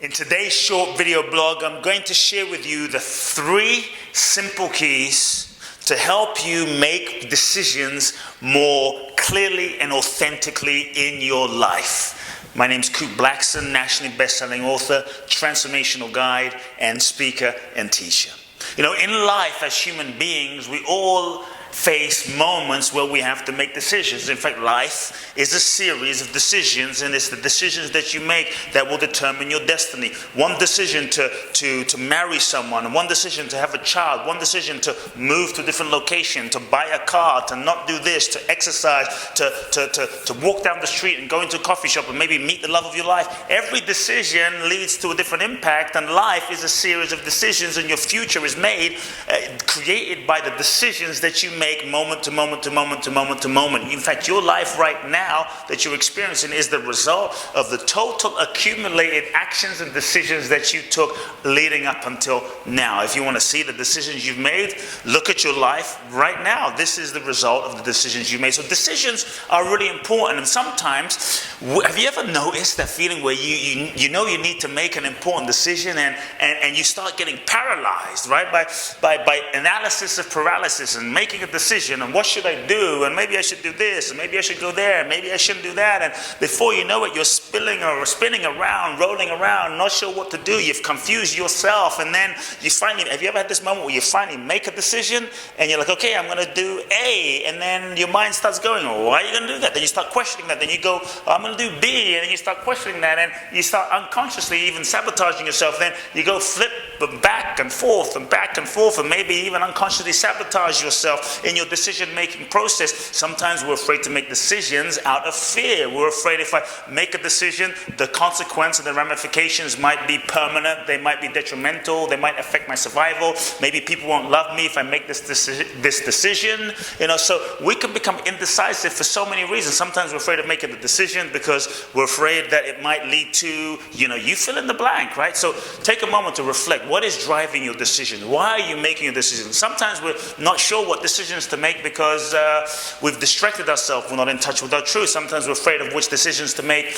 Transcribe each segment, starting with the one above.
In today's short video blog, I'm going to share with you the 3 simple keys to help you make decisions more clearly and authentically in your life. My name's Kute Blackson, nationally best-selling author, transformational guide, and speaker and teacher. You know, in life as human beings, we all face moments where we have to make decisions. In fact, life is a series of decisions, and it's the decisions that you make that will determine your destiny. One decision to marry someone, one decision to have a child, one decision to move to a different location, to buy a car, to not do this, to exercise, to walk down the street and go into a coffee shop and maybe meet the love of your life. Every decision leads to a different impact, and life is a series of decisions, and your future is made, created by the decisions that you make moment to moment to moment to moment to moment. In fact, your life right now that you're experiencing is the result of the total accumulated actions and decisions that you took leading up until now. If you want to see the decisions you've made, look at your life right now. This is the result of the decisions you made. So decisions are really important, and sometimes, have you ever noticed that feeling where you know you need to make an important decision and you start getting paralyzed, right? By analysis of paralysis and making a decision, and what should I do, and maybe I should do this, and maybe I should go there, and maybe I shouldn't do that, and before you know it, you're spinning around, rolling around, not sure what to do. You've confused yourself, and then you finally, have you ever had this moment where you finally make a decision, and you're like, okay, I'm going to do A, and then your mind starts going, oh, why are you going to do that? Then you start questioning that, then you go, oh, I'm going to do B, and then you start questioning that, and you start unconsciously even sabotaging yourself. Then you go flip back and forth, and maybe even unconsciously sabotage yourself in your decision-making process. Sometimes we're afraid to make decisions out of fear. We're afraid if I make a decision, the consequence and the ramifications might be permanent, they might be detrimental, they might affect my survival. Maybe people won't love me if I make this decision. You know, so we can become indecisive for so many reasons. Sometimes we're afraid of making the decision because we're afraid that it might lead to, you fill in the blank, right? So take a moment to reflect. What is driving your decision? Why are you making a decision? Sometimes we're not sure what decisions to make because we've distracted ourselves. We're not in touch with our truth. Sometimes we're afraid of which decisions to make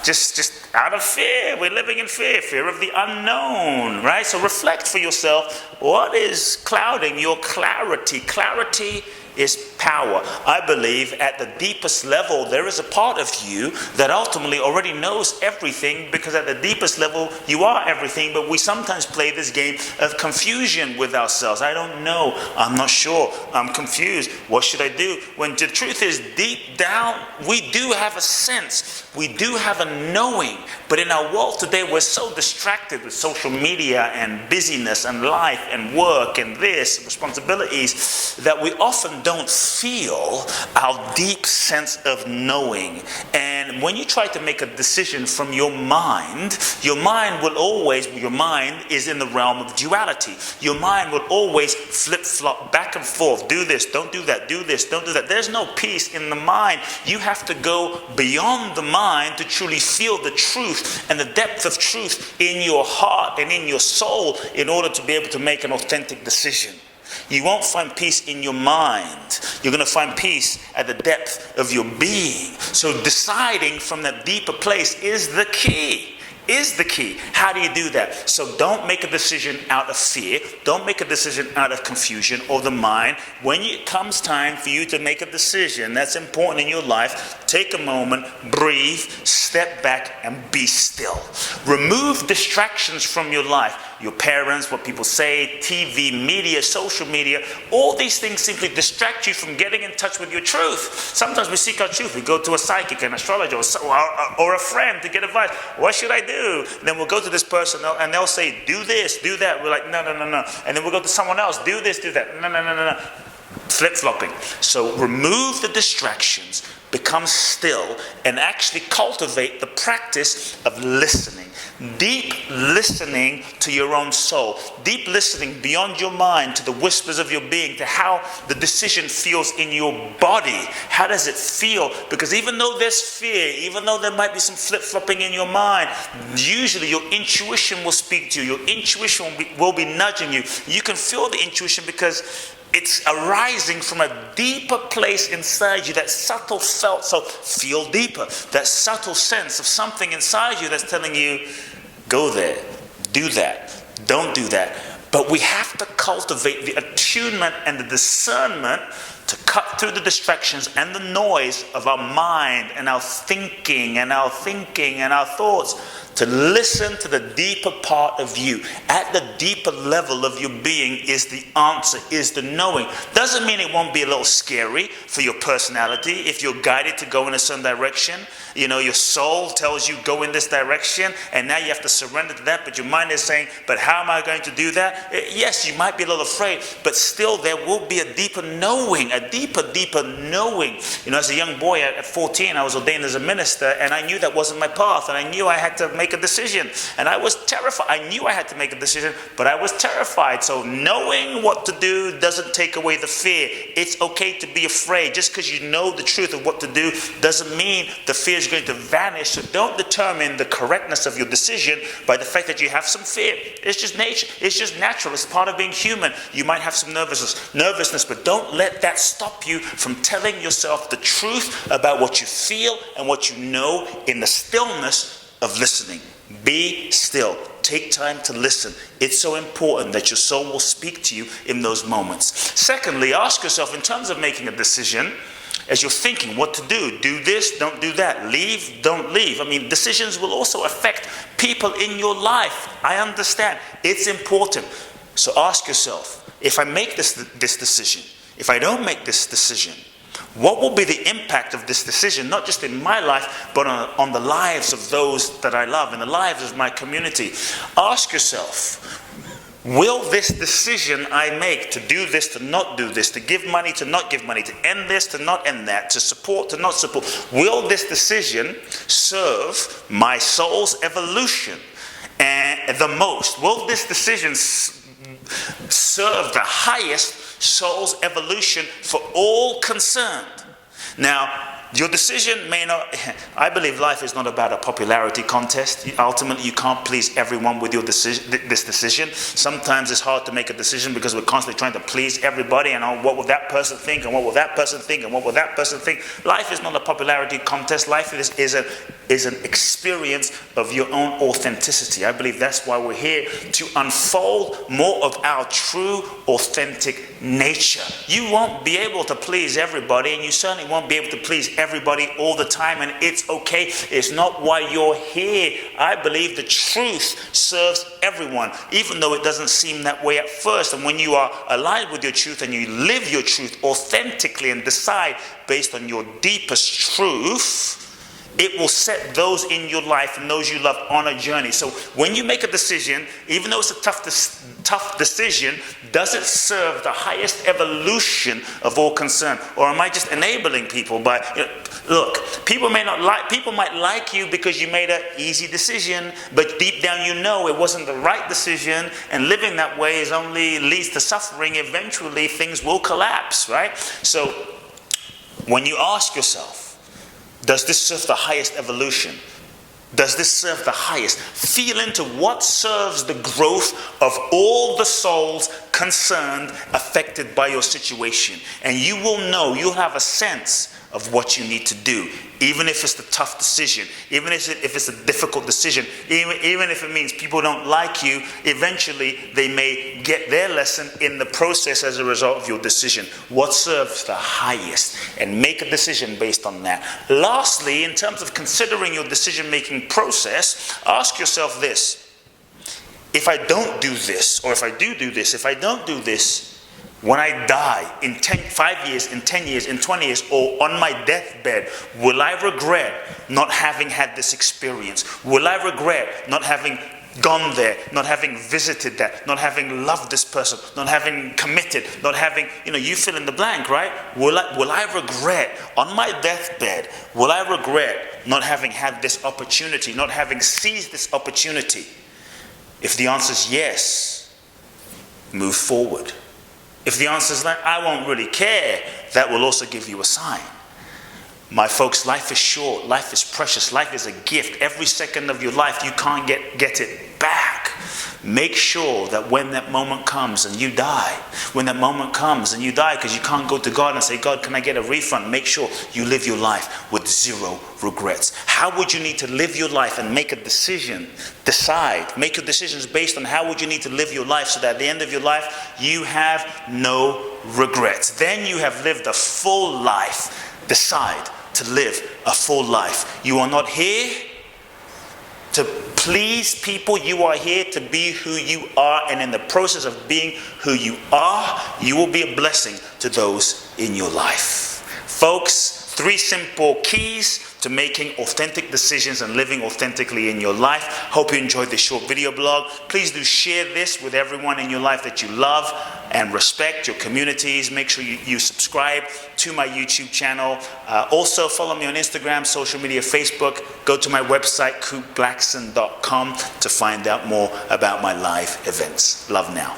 just out of fear. We're living in fear of the unknown, right? So reflect for yourself. What is clouding your clarity? Clarity is power. I believe at the deepest level, there is a part of you that ultimately already knows everything, because at the deepest level, you are everything, but we sometimes play this game of confusion with ourselves. I don't know. I'm not sure. I'm confused. What should I do? When the truth is, deep down, we do have a sense. We do have a knowing. But in our world today, we're so distracted with social media and busyness and life and work and this, responsibilities, that we often don't feel our deep sense of knowing. And when you try to make a decision from your mind is in the realm of duality. Your mind will always flip-flop back and forth. Do this, don't do that, do this, don't do that. There's no peace in the mind. You have to go beyond the mind to truly feel the truth and the depth of truth in your heart and in your soul in order to be able to make an authentic decision. You won't find peace in your mind. You're going to find peace at the depth of your being. So deciding from that deeper place is the key. How do you do that? So don't make a decision out of fear. Don't make a decision out of confusion or the mind. When it comes time for you to make a decision that's important in your life, take a moment, breathe, step back, and be still. Remove distractions from your life. Your parents, what people say, TV, media, social media, all these things simply distract you from getting in touch with your truth. Sometimes we seek our truth. We go to a psychic, an astrologer, or a friend to get advice. What should I do? Then we'll go to this person and they'll say, do this, do that. We're like, no. And then we'll go to someone else, do this, do that. No. Flip-flopping. So remove the distractions, become still, and actually cultivate the practice of listening. Deep listening to your own soul. Deep listening beyond your mind to the whispers of your being, to how the decision feels in your body. How does it feel? Because even though there's fear, even though there might be some flip-flopping in your mind, usually your intuition will speak to you. Your intuition will be nudging you. You can feel the intuition because it's arising from a deeper place inside you, that subtle felt, so feel deeper, that subtle sense of something inside you that's telling you, go there, do that, don't do that. But we have to cultivate the attunement and the discernment to cut through the distractions and the noise of our mind and our thinking and our thoughts, to listen to the deeper part of you. At the deeper level of your being is the answer, is the knowing. Doesn't mean it won't be a little scary for your personality if you're guided to go in a certain direction. You know, your soul tells you go in this direction, and now you have to surrender to that, but your mind is saying, but how am I going to do that? Yes, you might be a little afraid, but still there will be a deeper knowing, a deeper knowing. You know, as a young boy at 14, I was ordained as a minister, and I knew that wasn't my path, and I knew I had to make a decision, and I was terrified. I knew I had to make a decision, but I was terrified. So knowing what to do doesn't take away the fear. It's okay to be afraid. Just because you know the truth of what to do doesn't mean the fear is going to vanish. So don't determine the correctness of your decision by the fact that you have some fear. It's just nature. It's just natural. It's part of being human. You might have some nervousness, but don't let that stop you from telling yourself the truth about what you feel and what you know in the stillness of listening. Be still. Take time to listen. It's so important that your soul will speak to you in those moments. Secondly, ask yourself, in terms of making a decision, as you're thinking what to do this, don't do that, leave, don't leave. I mean, decisions will also affect people in your life. I understand. It's important. So ask yourself, if I make this decision, if I don't make this decision, what will be the impact of this decision, not just in my life, but on the lives of those that I love, and the lives of my community? Ask yourself, will this decision I make to do this, to not do this, to give money, to not give money, to end this, to not end that, to support, to not support, will this decision serve my soul's evolution the most? Will this decision serve the highest soul's evolution for all concerned? Now, your decision may not, I believe life is not about a popularity contest. Ultimately, you can't please everyone with your this decision. Sometimes it's hard to make a decision because we're constantly trying to please everybody, and what will that person think, and what will that person think, and what will that person think. Life is not a popularity contest. Life is an experience of your own authenticity. I believe that's why we're here, to unfold more of our true, authentic nature. You won't be able to please everybody, and you certainly won't be able to please everybody all the time, and it's okay. It's not why you're here. I believe the truth serves everyone, even though it doesn't seem that way at first. And when you are aligned with your truth and you live your truth authentically and decide based on your deepest truth, it will set those in your life and those you love on a journey. So when you make a decision, even though it's a tough decision, does it serve the highest evolution of all concern? Or am I just enabling people by, look, people might like you because you made an easy decision, but deep down you know it wasn't the right decision, and living that way only leads to suffering. Eventually things will collapse, right? So when you ask yourself, does this serve the highest evolution? Does this serve the highest? Feel into what serves the growth of all the souls concerned, affected by your situation. And you will know, you'll have a sense of what you need to do, even if it's the tough decision, even if it's a difficult decision, even if it means people don't like you. Eventually they may get their lesson in the process as a result of your decision. What serves the highest? And make a decision based on that. Lastly, in terms of considering your decision-making process, ask yourself this: if I don't do this, or if I do this, if I don't do this, when I die in 5 years, in 10 years, in 20 years, or on my deathbed, will I regret not having had this experience? Will I regret not having gone there, not having visited that, not having loved this person, not having committed, not having, you fill in the blank, right? Will I regret on my deathbed, will I regret not having had this opportunity, not having seized this opportunity? If the answer is yes, move forward. If the answer is like, I won't really care, that will also give you a sign. My folks, life is short, life is precious, life is a gift. Every second of your life, you can't get it back. make sure that when that moment comes and you die, because you can't go to God and say, God, can I get a refund? Make sure you live your life with zero regrets. How would you need to live your life and make a decision? Make your decisions based on how would you need to live your life so that at the end of your life, you have no regrets. Then you have lived a full life. Decide to live a full life. You are not here to please people. You are here to be who you are, and in the process of being who you are, you will be a blessing to those in your life. Folks, 3 simple keys to making authentic decisions and living authentically in your life. Hope you enjoyed this short video blog. Please do share this with everyone in your life that you love and respect, your communities. Make sure you subscribe to my YouTube channel. Also follow me on Instagram, social media, Facebook. Go to my website, Blackson.com, to find out more about my live events. Love now.